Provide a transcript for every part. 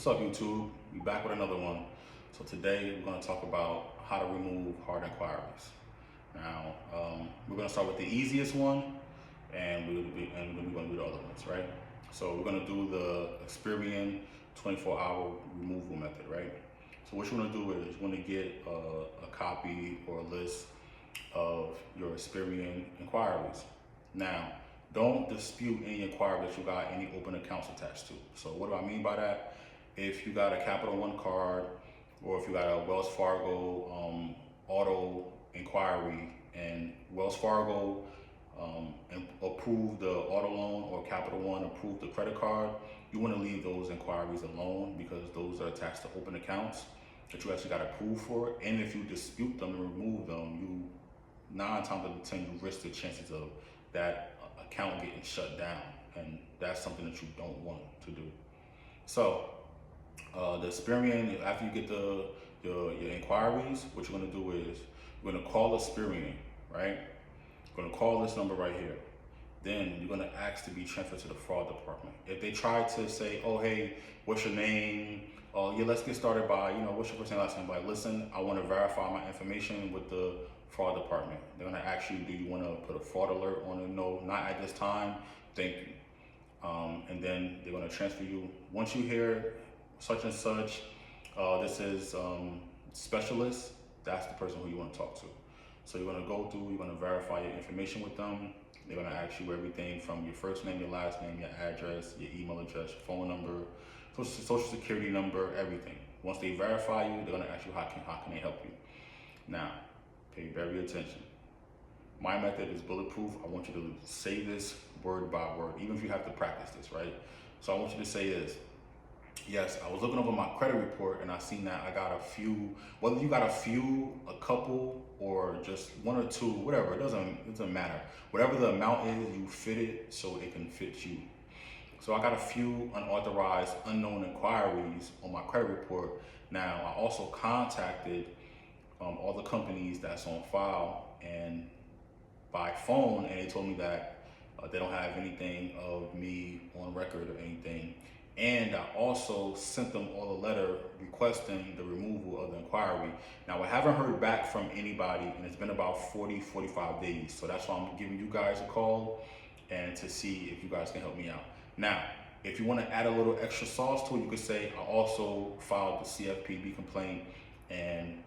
What's up, YouTube? We back with another one. So today we're going to talk about how to remove hard inquiries. Now, we're going to start with the easiest one, and we're going to do the other ones, right? So we're going to do the Experian 24-hour removal method, right? So what you want to do is you want to get a copy or a list of your Experian inquiries. Now, don't dispute any inquiry that you got any open accounts attached to. So what do I mean by that? If you got a Capital One card, or if you got a Wells Fargo auto inquiry, and Wells Fargo approved the auto loan, or Capital One approved the credit card, you want to leave those inquiries alone because those are attached to open accounts that you actually got approved for. And if you dispute them and remove them, you 9 times out of 10 you risk the chances of that account getting shut down, and that's something that you don't want to do. So the Experian, after you get your inquiries, what you're going to do is you're going to call Experian, right? You're going to call this number right here. Then you're going to ask to be transferred to the fraud department. If they try to say, oh, hey, what's your name? Yeah, let's get started by, what's your first name, last name? Like, listen, I want to verify my information with the fraud department. They're going to ask you, do you want to put a fraud alert on it? No, not at this time. Thank you. And then they're going to transfer you. Once you hear such and such, this is specialist, that's the person who you want to talk to. So you're going to go through, you're going to verify your information with them. They're going to ask you everything from your first name, your last name, your address, your email address, your phone number, social security number, everything. Once they verify you, they're going to ask you how can they help you. Now, pay very attention. My method is bulletproof. I want you to say this word by word, even if you have to practice this, right? So I want you to say this. Yes, I was looking over my credit report and I seen that I got a few, whether you got a few, a couple, or just 1 or 2, whatever, it doesn't matter. Whatever the amount is, you fit it so it can fit you. So I got a few unauthorized, unknown inquiries on my credit report. Now, I also contacted all the companies that's on file and by phone, and they told me that they don't have anything of me on record or anything. And I also sent them all a letter requesting the removal of the inquiry. Now, I haven't heard back from anybody, and it's been about 45 days. So that's why I'm giving you guys a call and to see if you guys can help me out. Now, if you want to add a little extra sauce to it, you could say, I also filed the CFPB complaint, and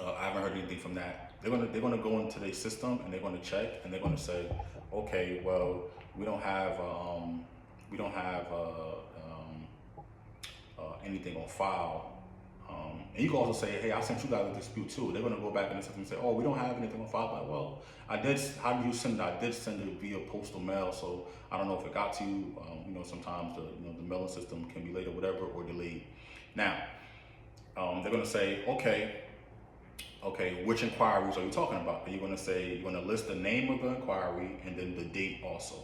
I haven't heard anything from that. They're gonna go into their system and they're gonna check, and they're gonna say, okay, well, we don't have anything on file. And you can also say, hey, I sent you guys a dispute too. They're gonna go back in the system and say, oh, we don't have anything on file. Like, well, how did you send it? I did send it via postal mail, so I don't know if it got to you. Sometimes the mailing system can be late or whatever, or delayed. Now, they're gonna say, okay, which inquiries are you talking about? And you're gonna list the name of the inquiry and then the date also.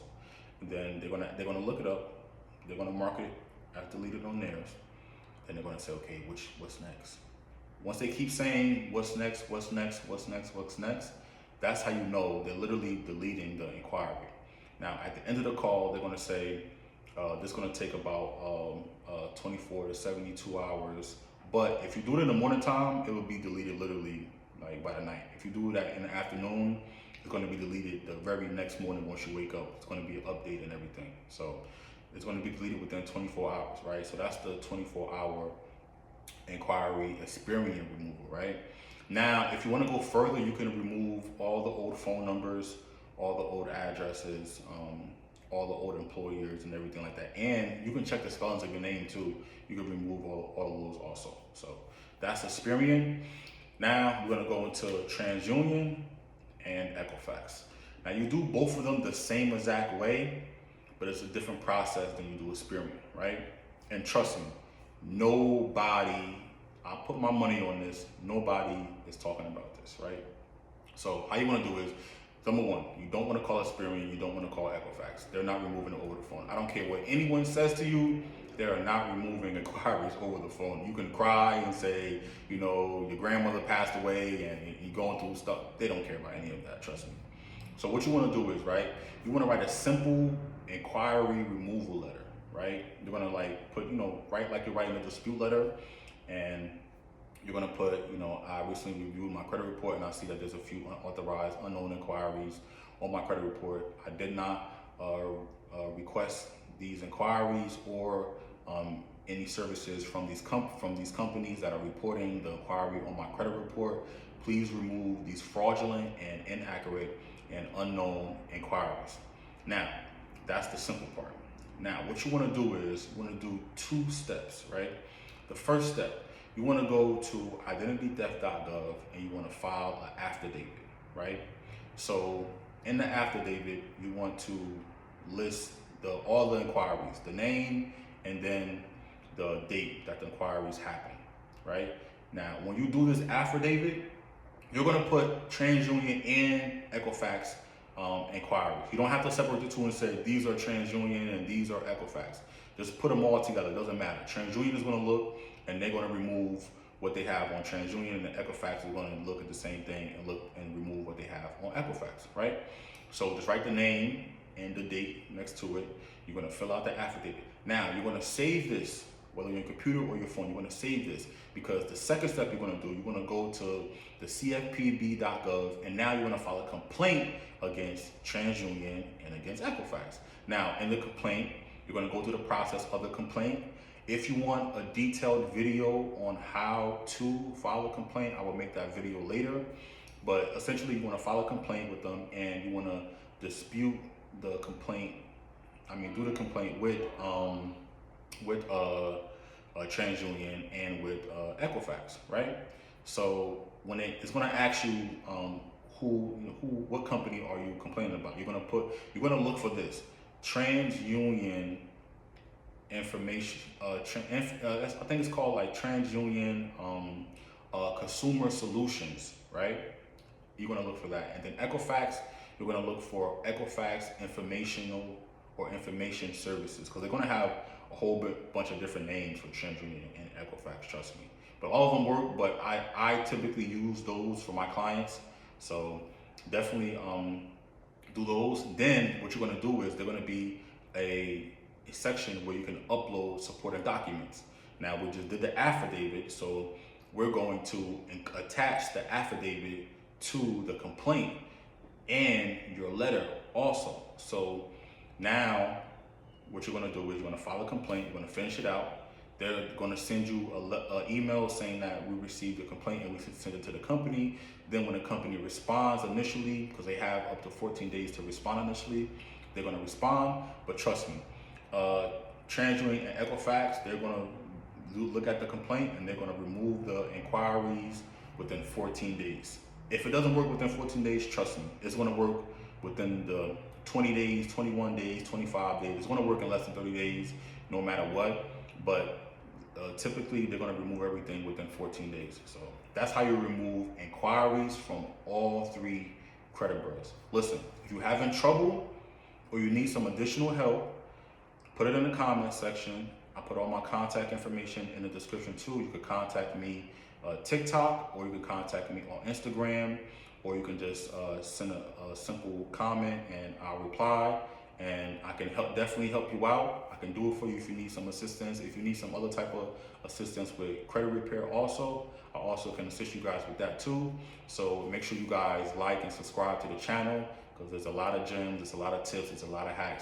And then they're gonna look it up. They're gonna mark it as deleted on theirs. Then they're gonna say, okay, what's next? Once they keep saying what's next, that's how you know they're literally deleting the inquiry. Now, at the end of the call, they're gonna say, this is gonna take about 24 to 72 hours. But if you do it in the morning time, it will be deleted literally like by the night. If you do that in the afternoon, it's going to be deleted the very next morning once you wake up. It's going to be an update and everything. So it's going to be deleted within 24 hours, right? So that's the 24-hour inquiry Experian removal, right? Now, if you want to go further, you can remove all the old phone numbers, all the old addresses, all the old employers and everything like that. And you can check the spellings of your name too. You can remove all of those also. So that's Experian. Now we're gonna go into TransUnion and Equifax. Now you do both of them the same exact way, but it's a different process than you do Experian, right? And trust me, nobody, I put my money on this, nobody is talking about this, right? So how you wanna do is, number one, you don't want to call Experian, you don't want to call Equifax. They're not removing it over the phone. I don't care what anyone says to you, they are not removing inquiries over the phone. You can cry and say, your grandmother passed away and you're going through stuff. They don't care about any of that, trust me. So what you want to do is, right, you want to write a simple inquiry removal letter. right? You're gonna like put, write like you're writing a dispute letter, and you're gonna put, I recently reviewed my credit report and I see that there's a few unauthorized, unknown inquiries on my credit report. I did not request these inquiries or any services from these companies that are reporting the inquiry on my credit report. Please remove these fraudulent and inaccurate and unknown inquiries. Now, that's the simple part. Now, what you want to do is you want to do 2 steps, right? The first step, you want to go to identitytheft.gov and you want to file an affidavit, right? So in the affidavit, you want to list all the inquiries, the name, and then the date that the inquiries happen, right? Now, when you do this affidavit, you're gonna put TransUnion and Equifax inquiries. You don't have to separate the 2 and say these are TransUnion and these are Equifax. Just put them all together, it doesn't matter. TransUnion is gonna look and they're gonna remove what they have on TransUnion, and Equifax is gonna look at the same thing and look and remove what they have on Equifax, right? So just write the name and the date next to it. You're gonna fill out the affidavit. Now, you're gonna save this, whether you're on your computer or your phone, you're gonna save this, because the second step you're gonna do, you're gonna go to the cfpb.gov, and now you're gonna file a complaint against TransUnion and against Equifax. Now, in the complaint, you're gonna go through the process of the complaint. If you want a detailed video on how to file a complaint, I will make that video later. But essentially, you wanna file a complaint with them, and you wanna dispute the complaint, do the complaint with TransUnion and with Equifax, right? So when it's going to ask you what company are you complaining about, you're going to look for this TransUnion information. I think it's called like TransUnion Consumer Solutions, right? You're going to look for that, and then Equifax, you're going to look for Equifax informational or information services, because they're going to have a whole bunch of different names for TransUnion and Equifax, trust me. But all of them work, but I typically use those for my clients. So definitely do those. Then what you're gonna do is there's gonna be a section where you can upload supporting documents. Now, we just did the affidavit, so we're going to attach the affidavit to the complaint and your letter also. So now, what you're gonna do is you're gonna file a complaint, you're gonna finish it out. They're gonna send you an email saying that we received the complaint and we should send it to the company. Then when the company responds initially, because they have up to 14 days to respond initially, they're gonna respond. But trust me, TransUnion and Equifax, they're gonna look at the complaint and they're gonna remove the inquiries within 14 days. If it doesn't work within 14 days, trust me, it's gonna work within the 20 days, 21 days, 25 days. It's gonna work in less than 30 days, no matter what. But typically, they're gonna remove everything within 14 days. So that's how you remove inquiries from all 3 credit bureaus. Listen, if you're having trouble or you need some additional help, put it in the comment section. I put all my contact information in the description too. You could contact me TikTok, or you could contact me on Instagram, or you can just send a simple comment and I'll reply, and I can definitely help you out. I can do it for you if you need some assistance. If you need some other type of assistance with credit repair also, I also can assist you guys with that too. So make sure you guys like and subscribe to the channel, because there's a lot of gems, there's a lot of tips, there's a lot of hacks